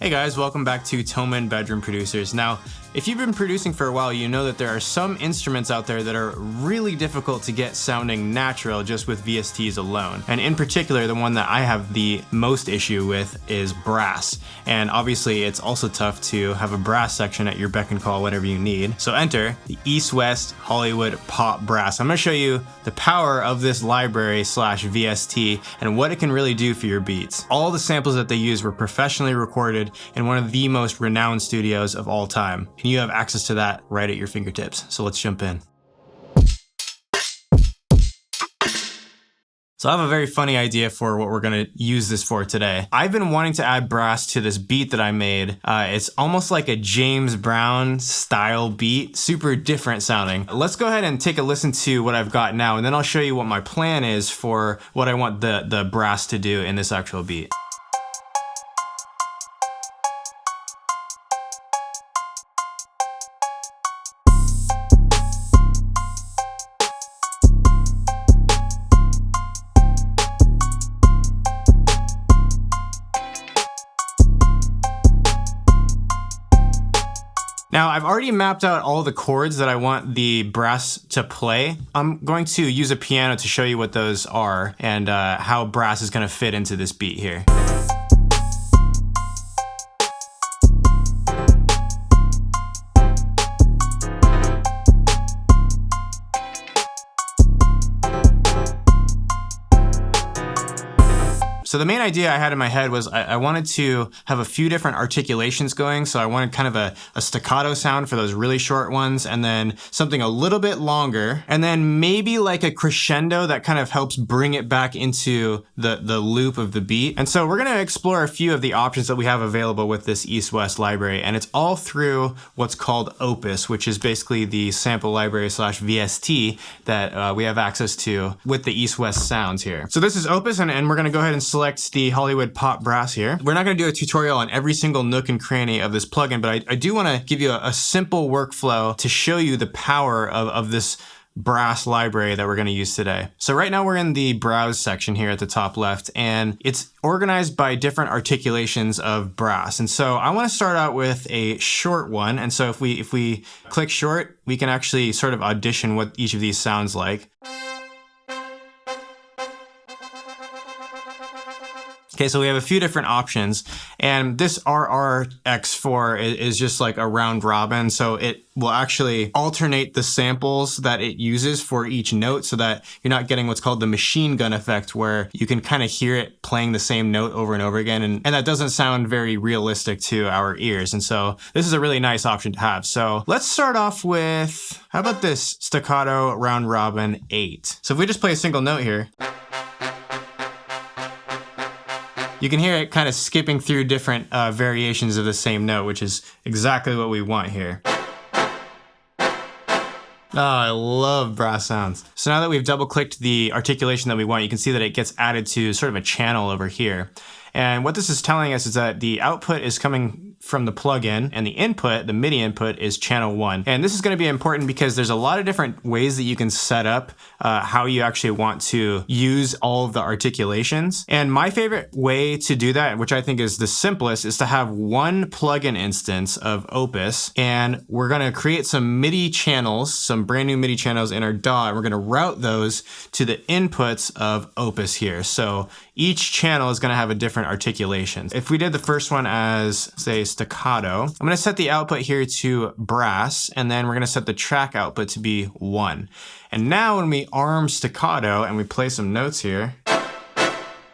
Hey guys, welcome back to Thomann Bedroom Producers. Now, if you've been producing for a while, you know that there are some instruments out there that are really difficult to get sounding natural just with VSTs alone. And in particular, the one that I have the most issue with is brass. And obviously, it's also tough to have a brass section at your beck and call whenever you need. So enter the EastWest Hollywood Pop Brass. I'm gonna show you the power of this library / VST and what it can really do for your beats. All the samples that they use were professionally recorded in one of the most renowned studios of all time. And you have access to that right at your fingertips. So let's jump in. So I have a very funny idea for what we're gonna use this for today. I've been wanting to add brass to this beat that I made. It's almost like a James Brown style beat, super different sounding. Let's go ahead and take a listen to what I've got now, and then I'll show you what my plan is for what I want the brass to do in this actual beat. Now, I've already mapped out all the chords that I want the brass to play. I'm going to use a piano to show you what those are and how brass is going to fit into this beat here. So the main idea I had in my head was I wanted to have a few different articulations going. So I wanted kind of a staccato sound for those really short ones, and then something a little bit longer, and then maybe like a crescendo that kind of helps bring it back into the loop of the beat. And so we're gonna explore a few of the options that we have available with this EastWest library, and it's all through what's called Opus, which is basically the sample library / VST that we have access to with the EastWest sounds here. So this is Opus, and we're gonna go ahead and select the Hollywood Pop Brass here. We're not going to do a tutorial on every single nook and cranny of this plugin, but I do want to give you a simple workflow to show you the power of this brass library that we're going to use today. So right now we're in the browse section here at the top left, and it's organized by different articulations of brass. And so I want to start out with a short one. And so if we click short, we can actually sort of audition what each of these sounds like. Okay, so we have a few different options, and this RRX4 is just like a round robin, so it will actually alternate the samples that it uses for each note so that you're not getting what's called the machine gun effect, where you can kind of hear it playing the same note over and over again, and that doesn't sound very realistic to our ears, and so this is a really nice option to have. So let's start off with, how about this staccato round robin 8? So if we just play a single note here, you can hear it kind of skipping through different variations of the same note, which is exactly what we want here. Oh, I love brass sounds. So now that we've double-clicked the articulation that we want, you can see that it gets added to sort of a channel over here. And what this is telling us is that the output is coming from the plugin, and the input, the MIDI input, is channel 1. And this is going to be important because there's a lot of different ways that you can set up how you actually want to use all of the articulations. And my favorite way to do that, which I think is the simplest, is to have one plugin instance of Opus, and we're going to create some MIDI channels, some brand new MIDI channels in our DAW, and we're going to route those to the inputs of Opus here. So each channel is going to have a different articulation. If we did the first one as, say, staccato, I'm going to set the output here to brass, and then we're going to set the track output to be 1. And now when we arm staccato and we play some notes here,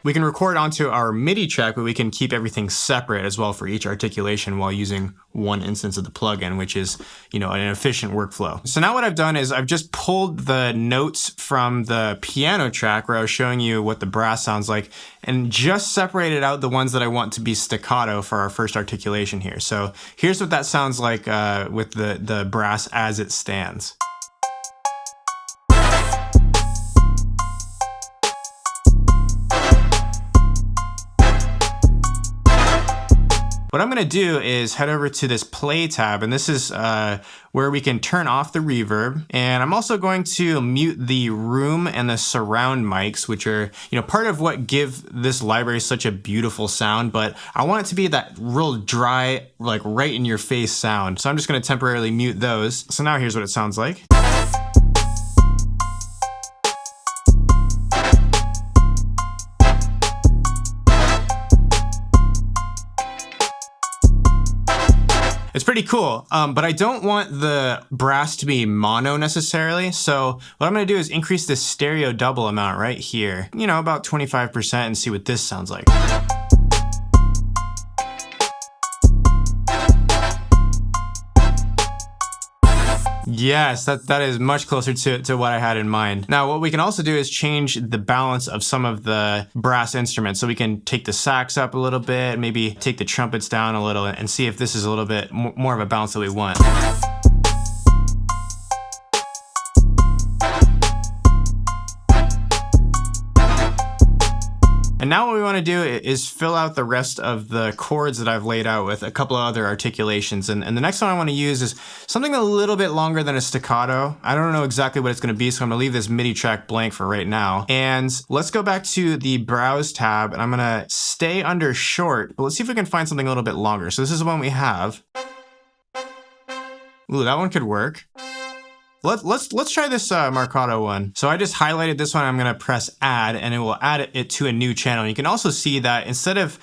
we can record onto our MIDI track, but we can keep everything separate as well for each articulation while using one instance of the plugin, which is, an efficient workflow. So now what I've done is I've just pulled the notes from the piano track where I was showing you what the brass sounds like, and just separated out the ones that I want to be staccato for our first articulation here. So here's what that sounds like with the brass as it stands. What I'm gonna do is head over to this play tab, and this is where we can turn off the reverb. And I'm also going to mute the room and the surround mics, which are, part of what give this library such a beautiful sound, but I want it to be that real dry, like right in your face sound. So I'm just gonna temporarily mute those. So now here's what it sounds like. It's pretty cool, but I don't want the brass to be mono necessarily. So what I'm gonna do is increase this stereo double amount right here, about 25%, and see what this sounds like. Yes, that is much closer to what I had in mind. Now, what we can also do is change the balance of some of the brass instruments. So we can take the sax up a little bit, maybe take the trumpets down a little, and see if this is a little bit more of a balance that we want. And now what we want to do is fill out the rest of the chords that I've laid out with a couple of other articulations. And the next one I want to use is something a little bit longer than a staccato. I don't know exactly what it's going to be, so I'm going to leave this MIDI track blank for right now. And let's go back to the Browse tab, and I'm going to stay under short, but let's see if we can find something a little bit longer. So this is the one we have. Ooh, that one could work. Let's try this Marcato one. So I just highlighted this one. I'm gonna press add, and it will add it to a new channel. You can also see that instead of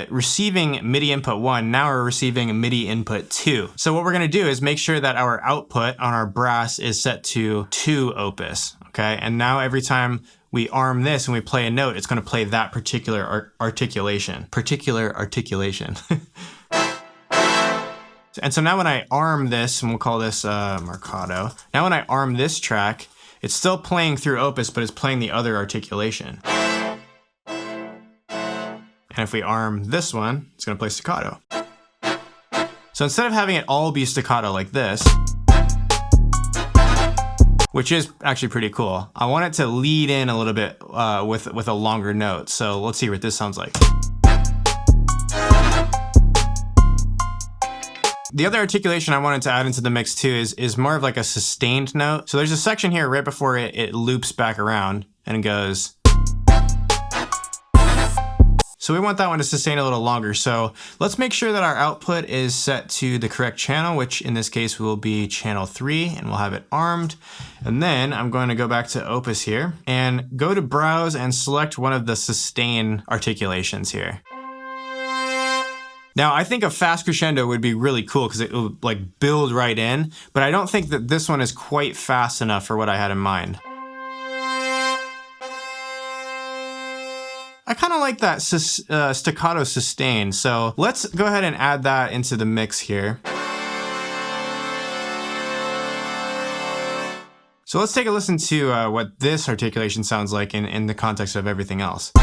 receiving MIDI input 1, now we're receiving MIDI input 2. So what we're gonna do is make sure that our output on our brass is set to 2 Opus, okay? And now every time we arm this and we play a note, it's gonna play that particular articulation. And so now when I arm this, and we'll call this Marcato, now when I arm this track, it's still playing through Opus, but it's playing the other articulation. And if we arm this one, it's gonna play staccato. So instead of having it all be staccato like this, which is actually pretty cool, I want it to lead in a little bit with a longer note. So let's see what this sounds like. The other articulation I wanted to add into the mix too is more of like a sustained note. So there's a section here right before it loops back around and it goes. So we want that one to sustain a little longer. So let's make sure that our output is set to the correct channel, which in this case will be channel 3, and we'll have it armed. And then I'm going to go back to Opus here and go to Browse and select one of the sustain articulations here. Now, I think a fast crescendo would be really cool because it would like build right in, but I don't think that this one is quite fast enough for what I had in mind. I kind of like that staccato sustain, so let's go ahead and add that into the mix here. So let's take a listen to what this articulation sounds like in the context of everything else.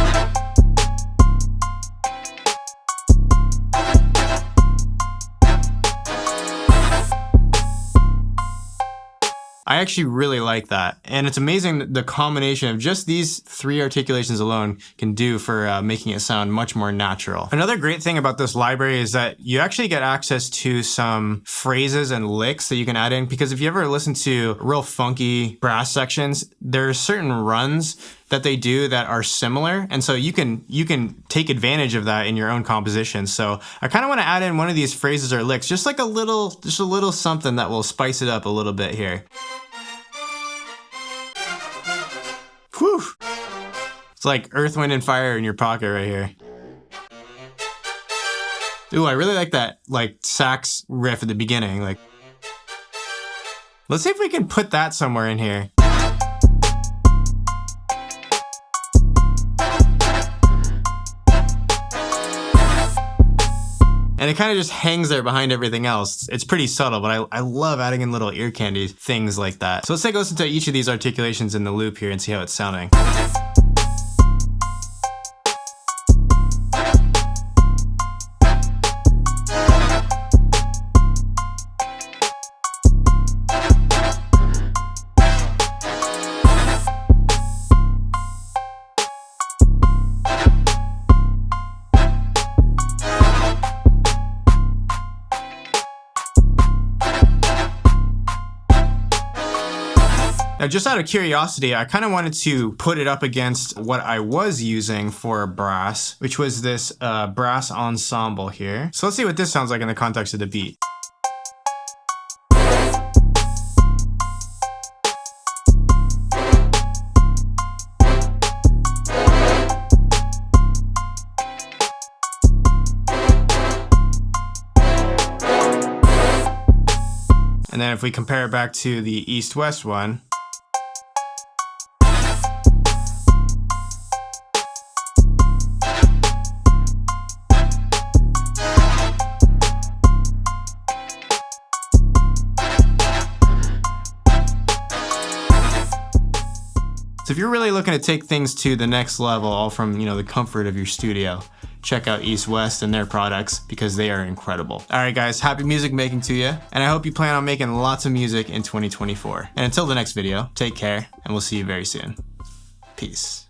I actually really like that. And it's amazing the combination of just these 3 articulations alone can do for making it sound much more natural. Another great thing about this library is that you actually get access to some phrases and licks that you can add in, because if you ever listen to real funky brass sections, there's certain runs that they do that are similar, and so you can take advantage of that in your own composition. So I kind of want to add in one of these phrases or licks, just a little something that will spice it up a little bit here. Whew! It's like Earth, Wind, and Fire in your pocket right here. Ooh, I really like that sax riff at the beginning. Let's see if we can put that somewhere in here. And it kind of just hangs there behind everything else. It's pretty subtle, but I love adding in little ear candy things like that. So let's take a listen to each of these articulations in the loop here and see how it's sounding. Now, just out of curiosity, I kind of wanted to put it up against what I was using for brass, which was this brass ensemble here. So let's see what this sounds like in the context of the beat. And then if we compare it back to the EastWest one, so if you're really looking to take things to the next level, all from, you know, the comfort of your studio, check out EastWest and their products because they are incredible. All right, guys, happy music making to you. And I hope you plan on making lots of music in 2024. And until the next video, take care and we'll see you very soon. Peace.